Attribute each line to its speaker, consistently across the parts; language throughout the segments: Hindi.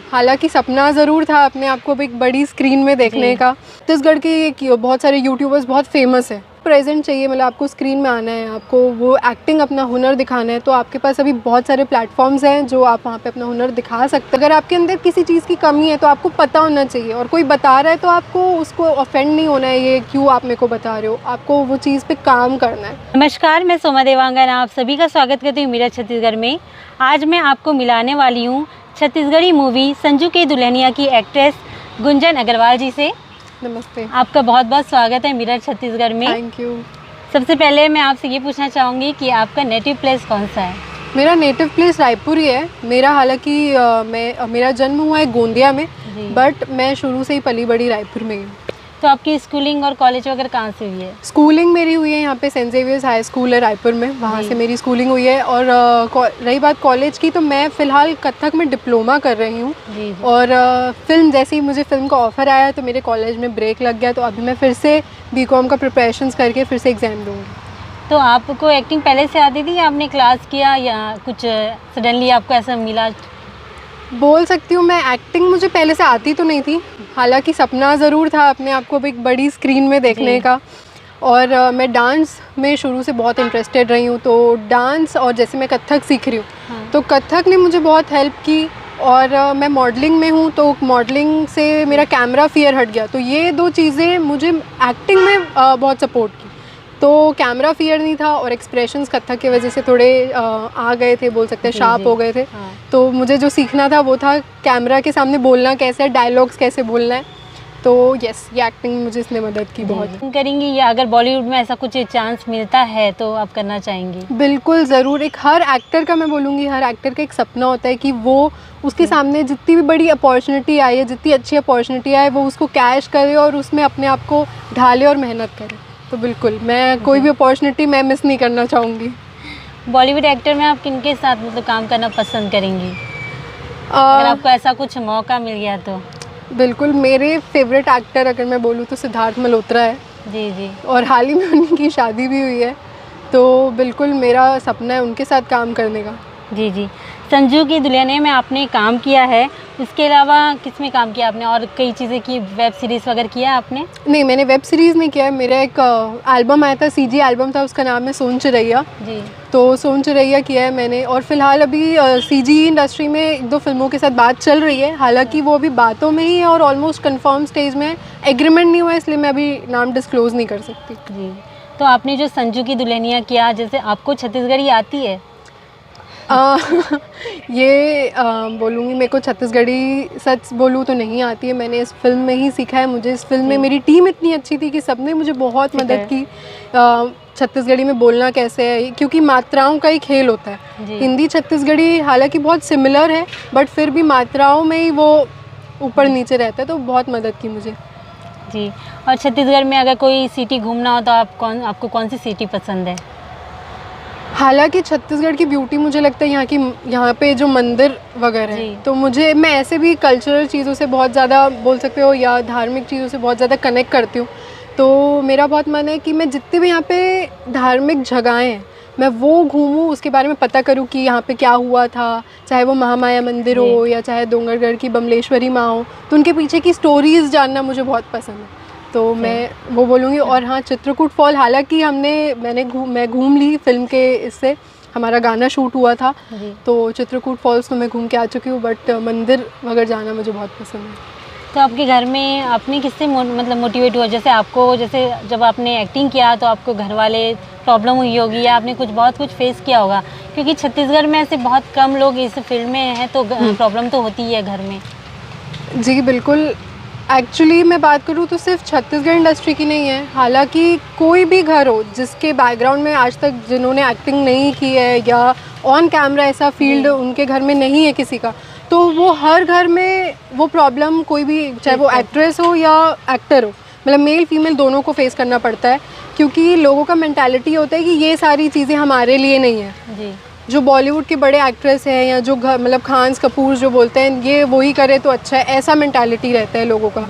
Speaker 1: हालांकि सपना ज़रूर था अपने आप को एक बड़ी स्क्रीन में देखने का। छत्तीसगढ़ के बहुत सारे यूट्यूबर्स बहुत फेमस हैं। प्रेजेंट चाहिए, मतलब आपको स्क्रीन में आना है, आपको वो एक्टिंग अपना हुनर दिखाना है, तो आपके पास अभी बहुत सारे प्लेटफॉर्म्स हैं जो आप वहाँ पे अपना हुनर दिखा सकते हैं। अगर आपके अंदर किसी चीज़ की कमी है तो आपको पता होना चाहिए, और कोई बता रहा है तो आपको उसको ऑफेंड नहीं होना है, ये क्यों आप मेरे को बता रहे हो, आपको वो चीज़ पे काम करना है।
Speaker 2: नमस्कार, मैं सोमा देवांगन आप सभी का स्वागत करती हूँ मेरठ छत्तीसगढ़ में। आज मैं आपको मिलाने वाली हूँ छत्तीसगढ़ी मूवी संजू की दुल्हनिया की एक्ट्रेस गुंजन अग्रवाल जी से।
Speaker 1: नमस्ते,
Speaker 2: आपका बहुत बहुत स्वागत है मेरठ छत्तीसगढ़ में।
Speaker 1: Thank you.
Speaker 2: सबसे पहले मैं आपसे ये पूछना चाहूँगी कि आपका नेटिव प्लेस कौन सा है?
Speaker 1: मेरा नेटिव प्लेस रायपुर ही है। मेरा हालांकि मेरा जन्म हुआ है गोंदिया में, बट मैं शुरू से ही पली बड़ी रायपुर में ही हूँ।
Speaker 2: तो आपकी स्कूलिंग और कॉलेज वगैरह कहाँ से हुई है?
Speaker 1: स्कूलिंग मेरी हुई है यहाँ पे सेंट ज़ेवियर्स हाई स्कूल है रायपुर में, वहाँ से मेरी स्कूलिंग हुई है। और रही बात कॉलेज की, तो मैं फ़िलहाल कथक में डिप्लोमा कर रही हूँ। और फिल्म, जैसे ही मुझे फ़िल्म का ऑफ़र आया तो मेरे कॉलेज में ब्रेक लग गया, तो अभी मैं फिर से बीकॉम का प्रिपरेशंस करके फिर से एग्ज़ाम दूँगी।
Speaker 2: तो आपको एक्टिंग पहले से आती थी या आपने क्लास किया या कुछ सडनली आपको ऐसा मिला?
Speaker 1: बोल सकती हूँ मैं, एक्टिंग मुझे पहले से आती तो नहीं थी, हालांकि सपना ज़रूर था अपने आप को एक बड़ी स्क्रीन में देखने का। और मैं डांस में शुरू से बहुत इंटरेस्टेड रही हूँ, तो डांस, और जैसे मैं कथक सीख रही हूँ तो कथक ने मुझे बहुत हेल्प की। और मैं मॉडलिंग में हूँ, तो मॉडलिंग से मेरा कैमरा फियर हट गया, तो ये दो चीज़ें मुझे एक्टिंग में बहुत सपोर्ट की। तो कैमरा फियर नहीं था, और एक्सप्रेशंस कथक की वजह से थोड़े आ गए थे, बोल सकते हैं शार्प हो गए थे। तो मुझे जो सीखना था वो था कैमरा के सामने बोलना कैसे है, डायलॉग्स कैसे बोलना है। तो यस, ये एक्टिंग मुझे इसने मदद की बहुत।
Speaker 2: करेंगी, या अगर बॉलीवुड में ऐसा कुछ चांस मिलता है तो आप करना चाहेंगी?
Speaker 1: बिल्कुल ज़रूर। एक हर एक्टर का, मैं बोलूँगी हर एक्टर का एक सपना होता है कि वो उसके सामने जितनी भी बड़ी अपॉर्चुनिटी आई है, जितनी अच्छी अपॉर्चुनिटी आए, वो उसको कैश करे और उसमें अपने आप को ढाले और मेहनत करे। तो बिल्कुल मैं कोई भी अपॉर्चुनिटी मैं मिस नहीं करना चाहूँगी।
Speaker 2: बॉलीवुड एक्टर में आप किनके साथ मतलब काम करना पसंद करेंगी, अगर आपको ऐसा कुछ मौका मिल गया तो?
Speaker 1: बिल्कुल, मेरे फेवरेट एक्टर अगर मैं बोलूँ तो सिद्धार्थ मल्होत्रा है।
Speaker 2: जी।
Speaker 1: और हाल ही में उनकी शादी भी हुई है, तो बिल्कुल मेरा सपना है उनके साथ काम करने का।
Speaker 2: जी। संजू की दुल्हनिया में आपने काम किया है, उसके अलावा किस में काम किया आपने? और कई चीज़ें की, वेब सीरीज़ वगैरह किया आपने?
Speaker 1: नहीं, मैंने वेब सीरीज़ नहीं किया है। मेरा एक एल्बम आया था, सीजी एल्बम था, उसका नाम है सोन चिरैया।
Speaker 2: जी।
Speaker 1: तो सोन चिरैया किया है मैंने। और फिलहाल अभी सीजी इंडस्ट्री में एक दो फिल्मों के साथ बात चल रही है, हालांकि वो अभी बातों में ही है और ऑलमोस्ट कंफर्म स्टेज में, एग्रीमेंट नहीं हुआ, इसलिए मैं अभी नाम डिस्क्लोज़ नहीं कर सकती।
Speaker 2: जी। तो आपने जो संजू की दुल्हनिया किया, जैसे आपको छत्तीसगढ़ी आती है?
Speaker 1: बोलूँगी, मेरे को छत्तीसगढ़ी सच बोलूँ तो नहीं आती है। मैंने इस फिल्म में ही सीखा है। मुझे इस फिल्म में मेरी टीम इतनी अच्छी थी कि सबने मुझे बहुत मदद की छत्तीसगढ़ी में बोलना कैसे है, क्योंकि मात्राओं का ही खेल होता है। हिंदी छत्तीसगढ़ी हालांकि बहुत सिमिलर है, बट फिर भी मात्राओं में ही वो ऊपर नीचे रहता है, तो बहुत मदद की मुझे।
Speaker 2: जी। और छत्तीसगढ़ में अगर कोई सिटी घूमना हो तो आपको कौन सी सिटी पसंद है?
Speaker 1: हालांकि छत्तीसगढ़ की ब्यूटी मुझे लगता है यहाँ पे जो मंदिर वगैरह है, तो मैं ऐसे भी कल्चरल चीज़ों से बहुत ज़्यादा, बोल सकते हो, या धार्मिक चीज़ों से बहुत ज़्यादा कनेक्ट करती हूँ। तो मेरा बहुत मन है कि मैं जितने भी यहाँ पे धार्मिक जगहें हैं, मैं वो घूमूँ, उसके बारे में पता करूँ कि यहाँ पे क्या हुआ था, चाहे वो महामाया मंदिर हो या चाहे डोंगरगढ़ की बमलेश्वरी माँ हो, तो उनके पीछे की स्टोरीज़ जानना मुझे बहुत पसंद है, तो मैं वो बोलूँगी। और हाँ, चित्रकूट फॉल, हालांकि मैं घूम ली फिल्म के, इससे हमारा गाना शूट हुआ था, तो चित्रकूट फॉल्स तो मैं घूम के आ चुकी हूँ, बट मंदिर वगैरह जाना मुझे बहुत पसंद है।
Speaker 2: तो आपके घर में आपने किससे मतलब मोटिवेट हुआ? जैसे जब आपने एक्टिंग किया तो आपको घर वाले प्रॉब्लम हुई होगी, या आपने बहुत कुछ फेस किया होगा, क्योंकि छत्तीसगढ़ में ऐसे बहुत कम लोग इस फील्ड में हैं, तो प्रॉब्लम तो होती है घर में।
Speaker 1: जी बिल्कुल। एक्चुअली मैं बात करूँ तो सिर्फ छत्तीसगढ़ इंडस्ट्री की नहीं है, हालांकि कोई भी घर हो जिसके बैकग्राउंड में आज तक जिन्होंने एक्टिंग नहीं की है, या ऑन कैमरा ऐसा फील्ड उनके घर में नहीं है किसी का, तो वो हर घर में वो प्रॉब्लम, कोई भी, चाहे वो एक्ट्रेस हो या एक्टर हो, मतलब मेल फीमेल दोनों को फेस करना पड़ता है, क्योंकि लोगों का मेंटालिटी होता है कि ये सारी चीज़ें हमारे लिए नहीं है। जी। जो बॉलीवुड के बड़े एक्ट्रेस हैं, या जो मतलब खान्स कपूर जो बोलते हैं, ये वही करे तो अच्छा है, ऐसा मेंटालिटी रहता है लोगों का।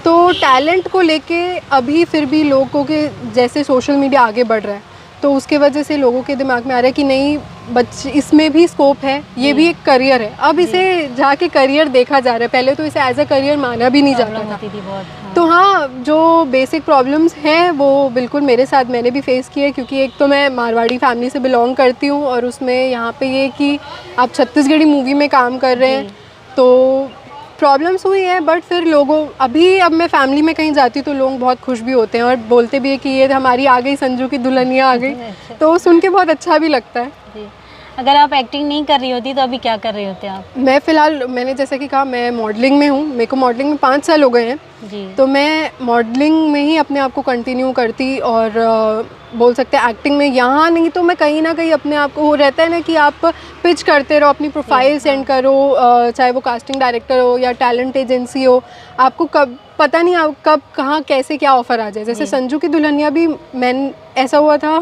Speaker 1: तो टैलेंट को लेके अभी फिर भी लोगों के, जैसे सोशल मीडिया आगे बढ़ रहा है, तो उसके वजह से लोगों के दिमाग में आ रहा है कि नहीं बच्चे इसमें भी स्कोप है, ये भी एक करियर है। अब इसे जाके करियर देखा जा रहा है, पहले तो इसे एज अ करियर माना भी नहीं जाता था। तो हाँ, जो बेसिक प्रॉब्लम्स हैं वो बिल्कुल मेरे साथ मैंने भी फेस किए, क्योंकि एक तो मैं मारवाड़ी फैमिली से बिलोंग करती हूँ और उसमें यहाँ पे ये कि आप छत्तीसगढ़ी मूवी में काम कर रहे हैं तो प्रॉब्लम्स हुई है। बट फिर अब मैं फैमिली में कहीं जाती हूँ तो लोग बहुत खुश भी होते हैं और बोलते भी है कि ये हमारी आ गई, संजू की दुल्हनिया आ गई, तो सुन के बहुत अच्छा भी लगता है।
Speaker 2: अगर आप एक्टिंग नहीं कर रही होती तो अभी क्या कर रही होती आप?
Speaker 1: मैं फ़िलहाल, मैंने जैसे कि कहा, मैं मॉडलिंग में हूँ। मेरे को मॉडलिंग में 5 साल हो गए हैं
Speaker 2: जी।
Speaker 1: तो मैं मॉडलिंग में ही अपने आप को कंटिन्यू करती और बोल सकते हैं एक्टिंग में यहाँ नहीं तो मैं कहीं ना कहीं अपने आप को, वो रहता है ना कि आप पिच करते रहो, अपनी प्रोफाइल सेंड करो, चाहे वो कास्टिंग डायरेक्टर हो या टैलेंट एजेंसी हो, आपको कब पता नहीं आप कब कहाँ कैसे क्या ऑफ़र आ जाए। जैसे संजू की दुल्हनिया भी ऐसा हुआ था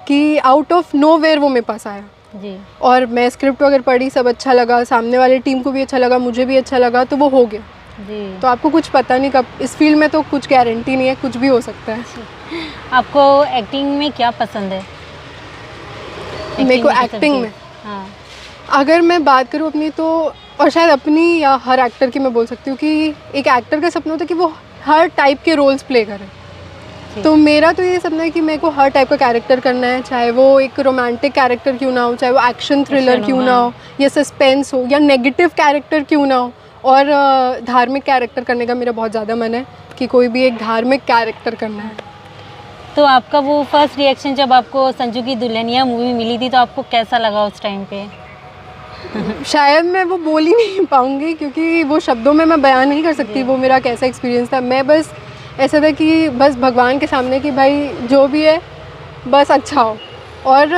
Speaker 1: कि आउट ऑफ नो वेयर वो मेरे पास आया
Speaker 2: जी।
Speaker 1: और मैं स्क्रिप्ट वगैरह पढ़ी, सब अच्छा लगा, सामने वाले टीम को भी अच्छा लगा, मुझे भी अच्छा लगा, तो वो हो गया
Speaker 2: जी।
Speaker 1: तो आपको कुछ पता नहीं कब, इस फील्ड में तो कुछ गारंटी नहीं है, कुछ भी हो सकता है।
Speaker 2: आपको एक्टिंग में क्या पसंद है?
Speaker 1: मेरे को एक्टिंग में,
Speaker 2: हाँ,
Speaker 1: अगर मैं बात करूँ अपनी तो, और शायद अपनी या हर एक्टर की मैं बोल सकती हूँ कि एक एक्टर का सपना होता है कि वो हर टाइप के रोल्स प्ले करे। तो मेरा तो ये सपना है कि मेरे को हर टाइप का कैरेक्टर करना है, चाहे वो एक रोमांटिक कैरेक्टर क्यों ना हो, चाहे वो एक्शन थ्रिलर क्यों ना हो, या सस्पेंस हो, या नेगेटिव कैरेक्टर क्यों ना हो। और धार्मिक कैरेक्टर करने का मेरा बहुत ज़्यादा मन है कि कोई भी एक धार्मिक कैरेक्टर करना है।
Speaker 2: तो आपका वो फर्स्ट रिएक्शन जब आपको संजू की दुल्हनिया मूवी मिली थी तो आपको कैसा लगा उस टाइम पे?
Speaker 1: शायद मैं वो बोल ही नहीं पाऊँगी क्योंकि वो शब्दों में मैं बयान नहीं कर सकती वो मेरा कैसा एक्सपीरियंस था। मैं बस ऐसा था कि बस भगवान के सामने कि भाई जो भी है बस अच्छा हो। और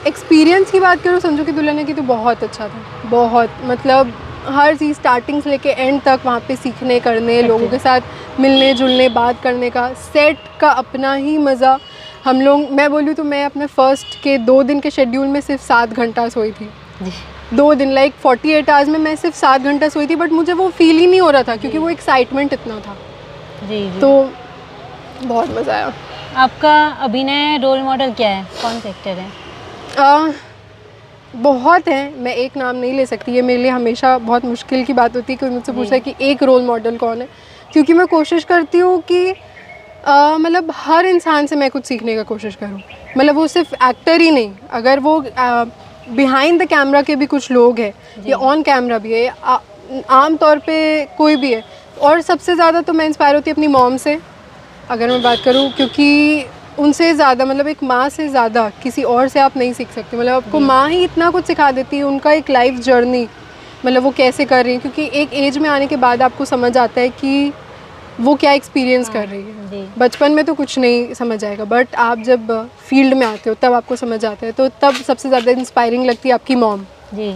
Speaker 1: एक्सपीरियंस की बात करूँ संजू की दुल्हनिया की तो बहुत अच्छा था, बहुत, मतलब हर चीज़ स्टार्टिंग से लेके एंड तक वहाँ पे सीखने करने, लोगों के साथ मिलने जुलने, बात करने का, सेट का अपना ही मज़ा। हम लोग, मैं बोलूँ तो मैं अपने फर्स्ट के 2 दिन के शेड्यूल में सिर्फ 7 घंटा सोई थी। 2 दिन, लाइक 48 आवर्स में मैं सिर्फ 7 घंटा सोई थी, बट मुझे वो फील ही नहीं हो रहा था क्योंकि वो एक्साइटमेंट इतना था।
Speaker 2: जी।
Speaker 1: तो बहुत मज़ा आया।
Speaker 2: आपका अभिनय रोल मॉडल क्या है, कौन से एक्टर है?
Speaker 1: बहुत हैं, मैं एक नाम नहीं ले सकती, ये मेरे लिए हमेशा बहुत मुश्किल की बात होती है। कोई मुझसे पूछता है कि एक रोल मॉडल कौन है, क्योंकि मैं कोशिश करती हूँ कि मतलब हर इंसान से मैं कुछ सीखने का कोशिश करूँ। मतलब वो सिर्फ एक्टर ही नहीं, अगर वो बिहाइंड द कैमरा के भी कुछ लोग हैं या ऑन कैमरा भी है, आम तौर पे कोई भी है। और सबसे ज़्यादा तो मैं इंस्पायर होती हूँ अपनी मॉम से, अगर मैं बात करूँ, क्योंकि उनसे ज़्यादा, मतलब एक माँ से ज़्यादा किसी और से आप नहीं सीख सकते। मतलब आपको माँ ही इतना कुछ सिखा देती है, उनका एक लाइफ जर्नी, मतलब वो कैसे कर रही है, क्योंकि एक एज में आने के बाद आपको समझ आता है कि वो क्या एक्सपीरियंस कर रही है। बचपन में तो कुछ नहीं समझ आएगा, बट आप जब फील्ड में आते हो तब आपको समझ आता है, तो तब सबसे ज़्यादा इंस्पायरिंग लगती है आपकी मॉम
Speaker 2: जी।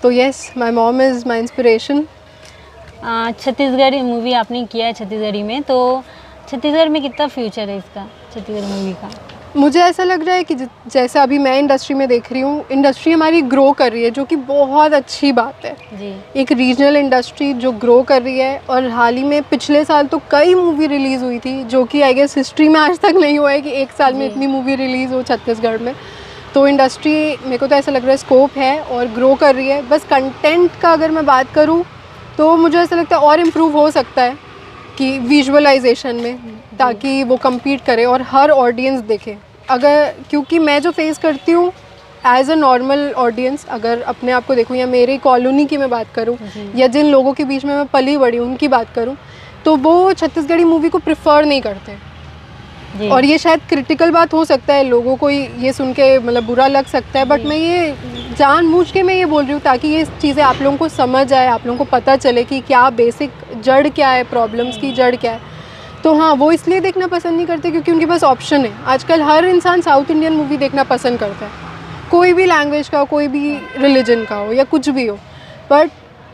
Speaker 1: तो yes, my mom is my inspiration.
Speaker 2: Chhattisgarhi movie आपने किया है छत्तीसगढ़ी में, तो छत्तीसगढ़ में कितना फ्यूचर है इसका, छत्तीसगढ़ मूवी का?
Speaker 1: मुझे ऐसा लग रहा है कि जैसे अभी मैं इंडस्ट्री में देख रही हूँ, इंडस्ट्री हमारी ग्रो कर रही है, जो कि बहुत अच्छी बात है
Speaker 2: जी।
Speaker 1: एक रीजनल इंडस्ट्री जो ग्रो कर रही है। और हाल ही में पिछले साल तो कई मूवी रिलीज़ हुई थी, जो कि आई गेस हिस्ट्री में आज तक नहीं हुआ है कि एक साल में इतनी मूवी रिलीज़ हो छत्तीसगढ़ में। तो इंडस्ट्री, मेरे को तो ऐसा लग रहा है स्कोप है और ग्रो कर रही है। बस कंटेंट का अगर मैं बात करूँ तो मुझे ऐसा लगता है और इम्प्रूव हो सकता है कि विजुअलाइजेशन में, ताकि वो compete करे और हर ऑडियंस देखे। अगर, क्योंकि मैं जो फेस करती हूँ एज अ नॉर्मल ऑडियंस, अगर अपने आप को देखूँ या मेरी कॉलोनी की मैं बात करूँ या जिन लोगों के बीच में मैं पली बड़ी हूँ उनकी बात करूँ, तो वो छत्तीसगढ़ी मूवी को प्रेफर नहीं करते। और ये शायद क्रिटिकल बात हो सकता है, लोगों को ये सुन के मतलब बुरा लग सकता है, बट मैं ये जानबूझ के मैं ये बोल रही हूँ ताकि ये चीज़ें आप लोगों को समझ आए, आप लोगों को पता चले कि क्या बेसिक जड़ क्या है, प्रॉब्लम्स की जड़ क्या है। तो हाँ, वो इसलिए देखना पसंद नहीं करते क्योंकि उनके पास ऑप्शन है। आजकल हर इंसान साउथ इंडियन मूवी देखना पसंद करता है, कोई भी लैंग्वेज का हो, कोई भी रिलीजन का हो या कुछ भी हो, बट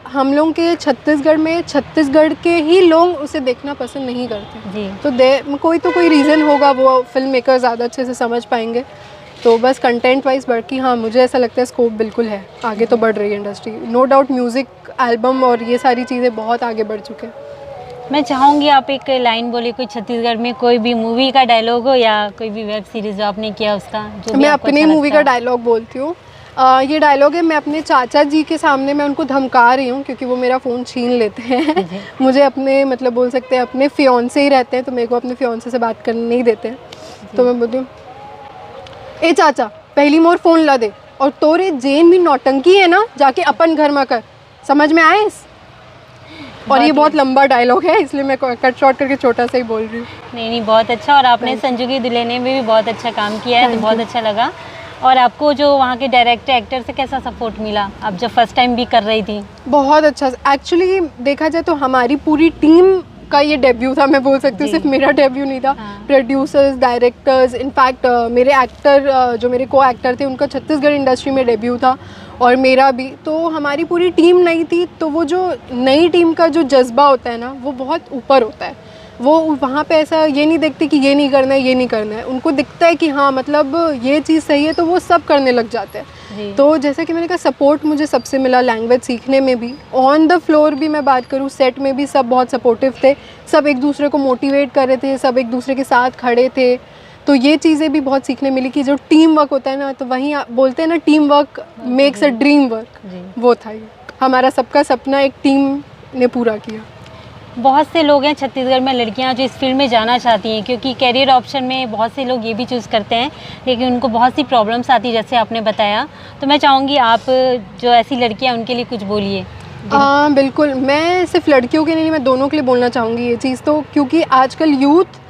Speaker 1: हम लोग के छत्तीसगढ़ में छत्तीसगढ़ के ही लोग उसे देखना पसंद नहीं करते
Speaker 2: जी।
Speaker 1: तो कोई रीज़न होगा, वो फिल्म मेकर ज़्यादा अच्छे से समझ पाएंगे। तो बस कंटेंट वाइज बढ़ की, हाँ मुझे ऐसा लगता है स्कोप बिल्कुल है, आगे तो बढ़ रही है industry, no doubt. Music album और ये सारी चीज़ें बहुत आगे बढ़ चुके हैं।
Speaker 2: मैं चाहूँगी आप एक लाइन बोले, कोई छत्तीसगढ़ में कोई भी मूवी का डायलॉग हो या कोई भी वेब सीरीज जो आपने किया उसका, जो भी
Speaker 1: मैं
Speaker 2: आपको
Speaker 1: अपनी
Speaker 2: अच्छा
Speaker 1: मूवी
Speaker 2: लगता
Speaker 1: का डायलॉग बोलती हूँ। ये डायलॉग है, मैं अपने चाचा जी के सामने मैं उनको धमका रही हूँ क्योंकि वो मेरा फ़ोन छीन लेते हैं
Speaker 2: जी।
Speaker 1: मुझे अपने मतलब बोल सकते हैं अपने फियोंसे ही रहते हैं, तो मेरे को अपने फियोंसे से बात करने नहीं देते हैं। तो मैं बोलती हूँ, ए चाचा पहली मोर फ़ोन ला दे, और तोरे जेन भी नौटंकी है ना, जाके अपन घर में कर, समझ में आए? और ये बहुत लंबा डायलॉग है इसलिए मैं कट शॉर्ट करके छोटा सा ही बोल रही हूँ।
Speaker 2: नहीं नहीं, बहुत अच्छा। और आपने संजू की दुल्हनिया में भी बहुत अच्छा काम किया है, तो बहुत अच्छा लगा। और आपको जो वहाँ के डायरेक्टर एक्टर से कैसा सपोर्ट मिला, आप जब फर्स्ट टाइम भी कर रही थी?
Speaker 1: बहुत अच्छा। एक्चुअली देखा जाए तो हमारी पूरी टीम का ये डेब्यू था, मैं बोल सकती हूँ, सिर्फ मेरा डेब्यू नहीं था।
Speaker 2: हाँ।
Speaker 1: प्रोड्यूसर्स, डायरेक्टर्स, इनफैक्ट मेरे एक्टर जो मेरे को एक्टर थे उनका छत्तीसगढ़ इंडस्ट्री में डेब्यू था और मेरा भी। तो हमारी पूरी टीम नई थी, तो वो जो नई टीम का जो जज्बा होता है ना, वो बहुत ऊपर होता है। वो वहाँ पे ऐसा ये नहीं देखते कि ये नहीं करना है, ये नहीं करना है, उनको दिखता है कि हाँ मतलब ये चीज़ सही है, तो वो सब करने लग जाते हैं। तो जैसे कि मैंने कहा, सपोर्ट मुझे सबसे मिला, लैंग्वेज सीखने में भी, ऑन द फ्लोर भी मैं बात करूँ, सेट में भी सब बहुत सपोर्टिव थे, सब एक दूसरे को मोटिवेट कर रहे थे, सब एक दूसरे के साथ खड़े थे। तो ये चीज़ें भी बहुत सीखने मिली कि जो टीम वर्क होता है ना, तो वहीं बोलते हैं ना, team work makes a dream work, वो था ये। हमारा सबका सपना एक टीम ने पूरा किया।
Speaker 2: बहुत से लोग हैं छत्तीसगढ़ में, लड़कियां जो इस फील्ड में जाना चाहती हैं, क्योंकि कैरियर ऑप्शन में बहुत से लोग ये भी चूज़ करते हैं, लेकिन उनको बहुत सी प्रॉब्लम्स आती है, जैसे आपने बताया। तो मैं चाहूँगी आप जो ऐसी लड़कियां, उनके लिए कुछ बोलिए।
Speaker 1: हाँ बिल्कुल, मैं सिर्फ लड़कियों के लिए नहीं, मैं दोनों के लिए बोलना चाहूँगी ये चीज़। तो क्योंकि आजकल यूथ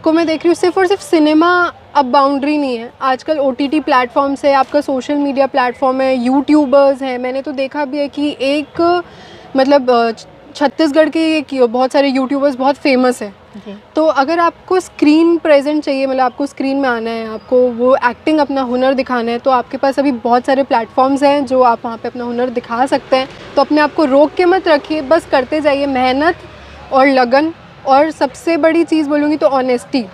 Speaker 1: को मैं देख रही हूँ, सिर्फ और सिर्फ सिनेमा अब बाउंड्री नहीं है। आजकल OTT प्लेटफॉर्म्स है, आपका सोशल मीडिया प्लेटफॉर्म है, यूट्यूबर्स हैं। मैंने तो देखा भी है कि एक मतलब छत्तीसगढ़ के बहुत सारे यूट्यूबर्स बहुत फेमस हैं। तो अगर आपको स्क्रीन प्रेजेंट चाहिए, मतलब आपको स्क्रीन में आना है, आपको वो एक्टिंग अपना हुनर दिखाना है, तो आपके पास अभी बहुत सारे प्लेटफॉर्म्स हैं जो आप वहाँ पे अपना हुनर दिखा सकते हैं। तो अपने आप को रोक के मत रखिए, बस करते जाइए, मेहनत और लगन। और सबसे बड़ी चीज़ बोलूँगी तो ऑनेस्टी,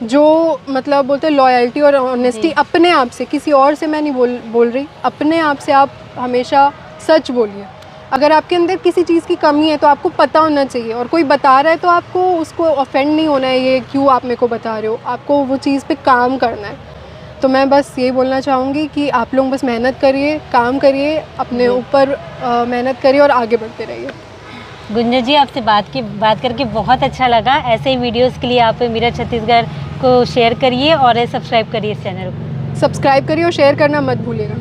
Speaker 1: जो मतलब बोलते हैं लॉयल्टी और ऑनेस्टी अपने आप से, किसी और से मैं नहीं बोल रही, अपने आप से आप हमेशा सच बोलिए। अगर आपके अंदर किसी चीज़ की कमी है तो आपको पता होना चाहिए, और कोई बता रहा है तो आपको उसको ऑफेंड नहीं होना है, ये क्यों आप मेरे को बता रहे हो, आपको वो चीज़ पे काम करना है। तो मैं बस ये बोलना चाहूँगी कि आप लोग बस मेहनत करिए, काम करिए, अपने ऊपर मेहनत करिए और आगे बढ़ते रहिए।
Speaker 2: गुंजन जी, आपसे बात करके बहुत अच्छा लगा। ऐसे ही वीडियोस के लिए आप मिरर छत्तीसगढ़ को शेयर करिए और सब्सक्राइब करिए इस चैनल को।
Speaker 1: सब्सक्राइब करिए और शेयर करना मत भूलिएगा।